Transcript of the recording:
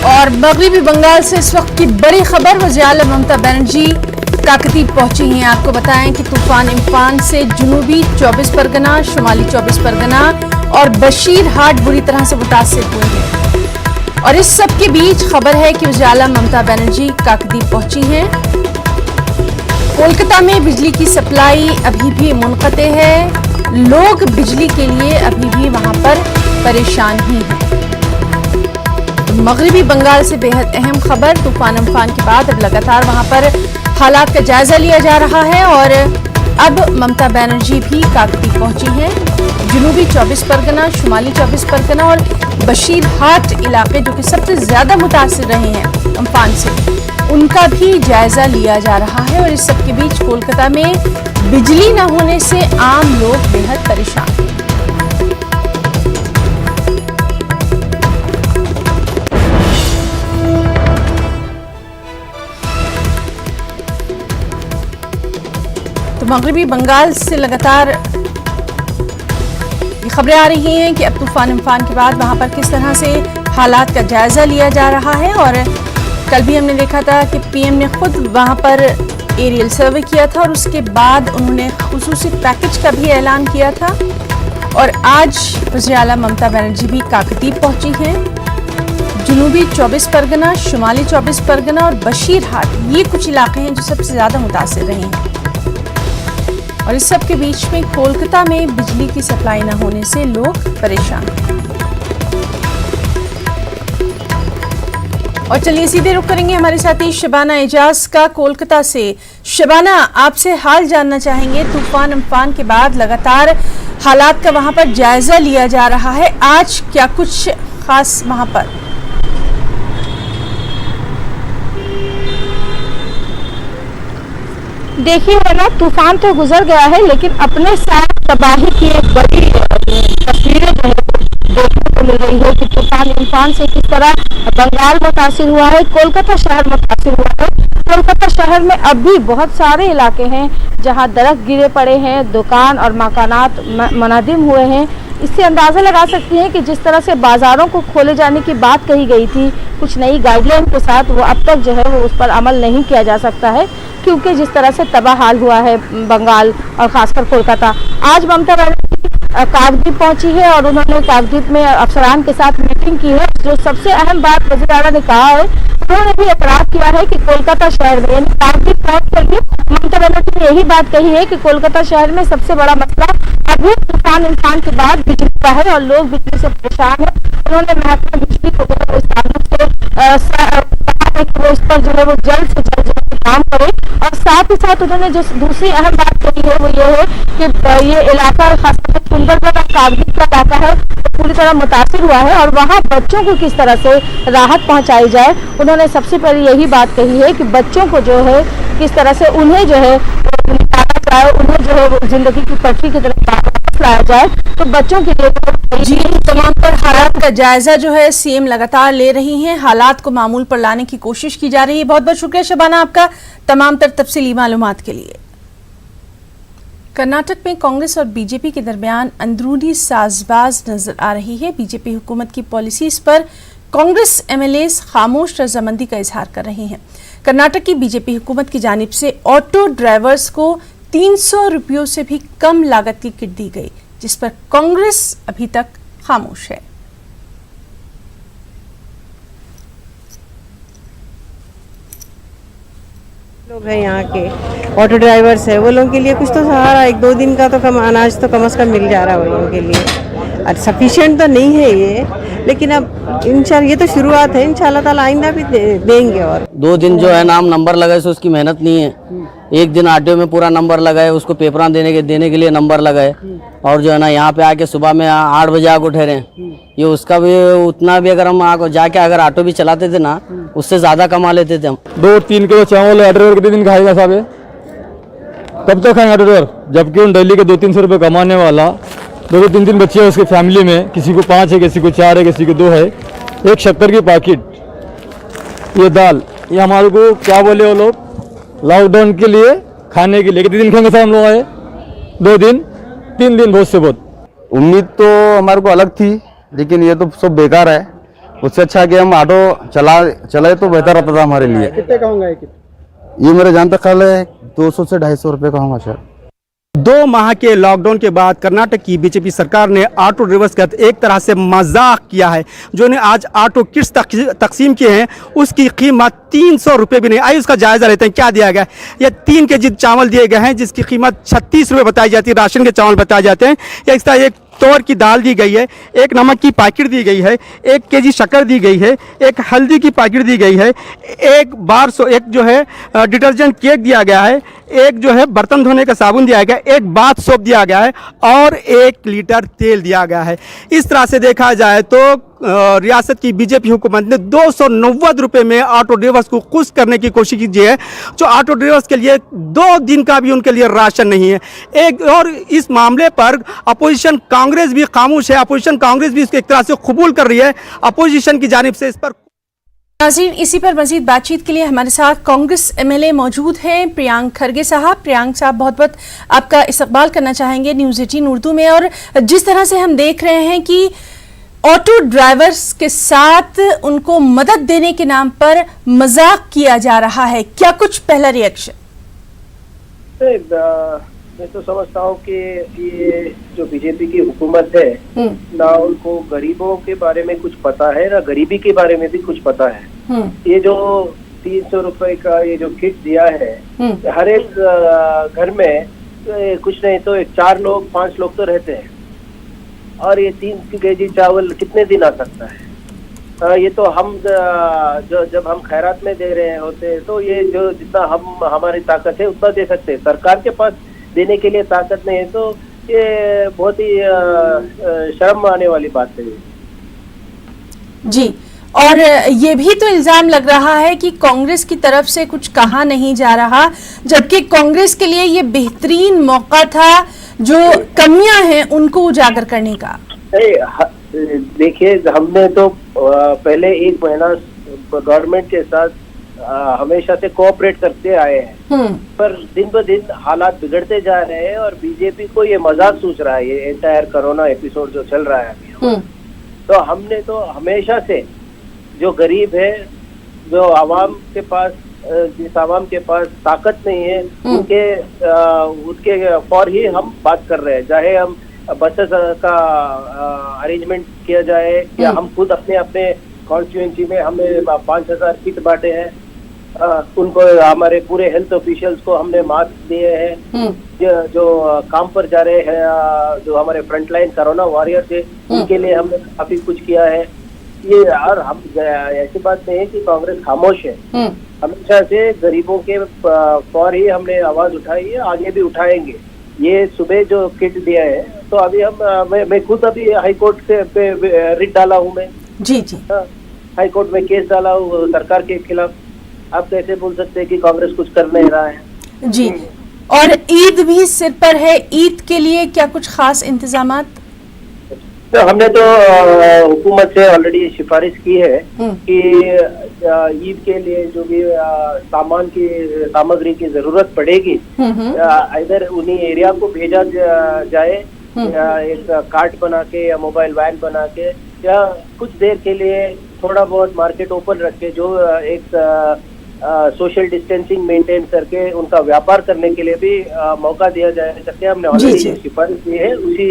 और मगरिबी बंगाल से इस वक्त की बड़ी खबर, वज़ीर आला ममता बनर्जी काकद्वीप पहुंची हैं। आपको बताएं कि तूफान इम्फान से जुनूबी 24 परगना, शुमाली 24 परगना और बशीरहाट बुरी तरह से मुतासिर हुए हैं। और इस सब के बीच खबर है कि वज़ीर आला ममता बनर्जी काकद्वीप पहुंची हैं। कोलकाता में बिजली की सप्लाई अभी भी मुनक़ते है। लोग बिजली के लिए अभी भी वहां पर परेशान ही हैं। मगरिबी बंगाल से बेहद अहम खबर, तूफान अम्फान के बाद अब लगातार वहां पर हालात का जायजा लिया जा रहा है और अब ममता बनर्जी भी काकद्वीप पहुंची हैं। जुनूबी 24 परगना, शुमाली 24 परगना और बशीरहाट इलाके जो कि सबसे ज्यादा मुतासिर रहे हैं अम्फान से, उनका भी जायजा लिया जा रहा है। और इस सब के बीच कोलकाता में बिजली न होने से आम लोग बेहद परेशान हैं। तो मगरिबी बंगाल से लगातार ये खबरें आ रही हैं कि अब तूफान इम्फान के बाद वहां पर किस तरह से हालात का जायजा लिया जा रहा है। और कल भी हमने देखा था कि पीएम ने खुद वहां पर एरियल सर्वे किया था और उसके बाद उन्होंने खुसूसी पैकेज का भी ऐलान किया था। और आज वज़ीर आला ममता बनर्जी भी काकद्वीप पहुंची हैं। जुनूबी 24 परगना, शुमाली 24 परगना और बशीरहाट, ये कुछ इलाके हैं जो सबसे ज्यादा मुतासिर रहे हैं। और इस सब के बीच में कोलकाता में बिजली की सप्लाई न होने से लोग परेशान हैं। और चलिए सीधे रुख करेंगे हमारे साथी शबाना एजाज का कोलकाता से। शबाना, आपसे हाल जानना चाहेंगे। तूफान अम्फान के बाद लगातार हालात का वहां पर जायजा लिया जा रहा है, आज क्या कुछ खास वहां पर? देखिए है ना, तूफान तो गुजर गया है लेकिन अपने साथ तबाही की एक बड़ी तस्वीरें जो है देखने को मिल रही है कि तूफान इम्फान से किस तरह बंगाल मुतासिर हुआ है, कोलकाता शहर मुतासिर हुआ है। कोलकाता शहर में अब भी बहुत सारे इलाके हैं जहां दरख्त गिरे पड़े हैं, दुकान और मकानात मुनहदिम हुए हैं। इससे अंदाज़ा लगा सकती हैं कि जिस तरह से बाज़ारों को खोले जाने की बात कही गई थी कुछ नई गाइडलाइन के साथ, वो अब तक जो है वो उस पर अमल नहीं किया जा सकता है, क्योंकि जिस तरह से तबाह हाल हुआ है बंगाल और खासकर कोलकाता। आज ममता बनर्जी काकद्वीप पहुंची है और उन्होंने काकद्वीप में अफसरान के साथ मीटिंग की है। जो सबसे अहम बात वज़ीर आला ने कहा है, उन्होंने भी एतराफ़ किया है कि कोलकाता शहर में, यानी काकद्वीप पहुंच कर भी ममता बनर्जी ने यही बात कही है कि कोलकाता शहर में सबसे बड़ा मसला अभी तूफान इम्फान के बाद बिजली का है और लोग बिजली से परेशान हैं। उन्होंने महकमा बिजली को इस ताल्लुक से कहा है कि वो इस पर जो है वो जल्द से जल्द काम करे। और साथ ही साथ उन्होंने जो दूसरी अहम बात कही है वो ये है कि ये इलाका खासकर सुंदरगढ़ और काकद्वीप का इलाका है पूरी तरह मुतासिर हुआ है और वहाँ बच्चों को किस तरह से राहत पहुँचाई जाए। उन्होंने सबसे पहले यही बात कही है कि बच्चों को जो है किस तरह से उन्हें जो है निकाला जाए, उन्हें जो है वो जिंदगी की पटरी की तरफ वापस लाया जाए। तो बच्चों के लिए जी, तमाम पर हालात का जायजा जो है सीएम लगातार ले रही हैं, हालात को मामूल पर लाने की कोशिश की जा रही है। बहुत बहुत शुक्रिया शबाना आपका तमाम तर तफसीली मालूमात के लिए। कर्नाटक में कांग्रेस और बीजेपी के दरमियान अंदरूनी साजबाज नजर आ रही है। बीजेपी हुकूमत की पॉलिसीज पर कांग्रेस एमएलएस खामोश रजामंदी का इजहार कर रहे हैं। कर्नाटक की बीजेपी हुकूमत की जानिब से ऑटो ड्राइवर्स को 300 रुपयों से भी कम लागत की किट दी गई, जिस पर कांग्रेस अभी तक खामोश है। लोग हैं यहाँ के ऑटो ड्राइवर्स है, वो लोगों के लिए कुछ तो सहारा, 1-2 दिन का तो कम अनाज तो कम से कम मिल जा रहा है वो लोगों के लिए। और सफिशिएंट तो नहीं है ये, लेकिन अब इंशाल्लाह ये तो शुरुआत है, इंशाल्लाह ताला आइंदा भी देंगे। और 2 दिन जो है नाम नंबर लगाए सो उसकी मेहनत नहीं है। 1 दिन आरटीओ में पूरा नंबर लगाए, उसको पेपरान देने के लिए नंबर लगाए, और जो है ना यहाँ पे आके सुबह में 8 बजे आके ठहरे। ये उसका भी उतना भी अगर हम आगे जाके अगर ऑटो भी चलाते थे ना, उससे ज्यादा कमा लेते थे हम। 2-3 किलो चावल ऑटो ड्राइवर कितने दिन खाएगा साहब? कब तक खाएंगे ऑटो ड्राइवर? जबकि उन डेली के 200-300 रुपये कमाने वाला 2-3 बच्चे हैं उसके फैमिली में, किसी को 5 है, किसी को 4 है, किसी को 2 है। एक शक्कर की पैकेट, ये दाल, ये हमारे को क्या बोले वो लोग, लॉकडाउन के लिए खाने के लिए कितने दिन खाएंगे साहब हम लोग? आए 2 दिन 3 दिन बहुत से बहुत। उम्मीद तो हमारे को अलग थी, लेकिन ये तो सब बेकार है। उससे अच्छा कि हम ऑटो चलाए तो बेहतर रहता था हमारे लिए। कितने का होगा ये मेरे जान तक ख्याल है 200 से 250 रुपये का होगा शायद। 2 माह के लॉकडाउन के बाद कर्नाटक की बीजेपी सरकार ने ऑटो ड्राइवर्स का एक तरह से मजाक किया है। जो ने आज ऑटो किट्स तकसीम किए हैं उसकी कीमत 300 रुपये भी नहीं। आइए उसका जायजा लेते हैं क्या दिया गया है। ये 3 केजी चावल दिए गए हैं जिसकी कीमत 36 रुपये बताई जाती है। राशन के चावल बताए जाते हैं। या इस तरह एक तोर की दाल दी गई है, एक नमक की पैकेट दी गई है, 1 केजी शक्कर दी गई है, एक हल्दी की पैकेट दी गई है, एक जो है डिटर्जेंट केक दिया गया है, एक जो है बर्तन धोने का साबुन दिया गया है, एक बाथ सोप दिया गया है और 1 लीटर तेल दिया गया है। इस तरह से देखा जाए तो रियासत की बीजेपी हुकूमत ने 290 रुपये में ऑटो ड्राइवर्स को खुश करने की कोशिश की है। जो ऑटो ड्राइवर्स के लिए 2 दिन का भी उनके लिए राशन नहीं है। एक और इस मामले पर अपोजिशन कांग्रेस भी खामोश है। अपोजिशन कांग्रेस भी इसको एक तरह से कबूल कर रही है। अपोजिशन की जानिब से इस पर नाज़रीन, इसी पर मजीद बातचीत के लिए हमारे साथ कांग्रेस एमएलए मौजूद हैं प्रियांक खरगे साहब। प्रियांक साहब, बहुत बहुत आपका इस्तकबाल करना चाहेंगे न्यूज़ 18 उर्दू में। और जिस तरह से हम देख रहे हैं कि ऑटो ड्राइवर्स के साथ उनको मदद देने के नाम पर मजाक किया जा रहा है, क्या कुछ पहला रिएक्शन? मैं तो समझता हूँ कि ये जो बीजेपी की हुकूमत है ना उनको गरीबों के बारे में कुछ पता है ना गरीबी के बारे में भी कुछ पता है। ये जो 300 रुपए का ये जो किट दिया है हर एक घर में कुछ नहीं तो 4 लोग 5 लोग तो रहते हैं और ये 3 केजी चावल कितने दिन आ सकता है। ये तो हम जब हम खैरात में दे रहे होते तो ये जो जितना हमारी ताकत है उतना दे सकते हैं। सरकार के पास देने के लिए ताकत नहीं है तो ये बहुत ही शर्म आने वाली बात है जी। और ये भी तो इल्जाम लग रहा है कि कांग्रेस की तरफ से कुछ कहा नहीं जा रहा, जबकि कांग्रेस के लिए ये बेहतरीन मौका था जो कमियां हैं उनको उजागर करने का। देखिए, हमने तो पहले 1 महीना गवर्नमेंट के साथ हमेशा से कोऑपरेट करते आए हैं, पर दिन ब दिन हालात बिगड़ते जा रहे हैं और बीजेपी को ये मजाक सूझ रहा है। ये एंटायर कोरोना एपिसोड जो चल रहा है अभी, तो हमने तो हमेशा से जो गरीब है, जो आवाम के पास जिस आवाम के पास ताकत नहीं है उसके फॉर ही हम बात कर रहे हैं। चाहे हम बसेस का अरेंजमेंट किया जाए या हम खुद अपने कॉन्स्टिट्यूएंसी में हमने 5000 किट बांटे हैं। उनको हमारे पूरे हेल्थ ऑफिशियल्स को हमने मास्क दिए हैं। जो काम पर जा रहे हैं, जो हमारे फ्रंटलाइन कोरोना वॉरियर थे, उनके लिए हमने काफी कुछ किया है। ये और हम ऐसी बात नहीं है कि कांग्रेस खामोश है। हमेशा से गरीबों के फौर ही हमने आवाज उठाई है, आगे भी उठाएंगे। ये सुबह जो किट दिया है तो अभी मैं खुद अभी हाई कोर्ट से रिट डाला हूँ मैं जी। हाई कोर्ट में केस डाला हूँ सरकार के खिलाफ। आप कैसे बोल सकते हैं कि कांग्रेस कुछ कर नहीं रहा है जी। और ईद भी सिर पर है, ईद के लिए क्या कुछ खास इंतजामात? तो हमने तो हुकूमत से ऑलरेडी सिफारिश की है कि ईद के लिए जो भी सामग्री की जरूरत पड़ेगी इधर उन्हीं एरिया को भेजा जाए, या एक कार्ट बना के या मोबाइल वैन बना के या कुछ देर के लिए थोड़ा बहुत मार्केट ओपन रख के जो एक सोशल डिस्टेंसिंग मेंटेन करके उनका व्यापार करने के लिए भी मौका दिया जाए सकते हैं। हमने ऑलरेडी सिफारिश की है। उसी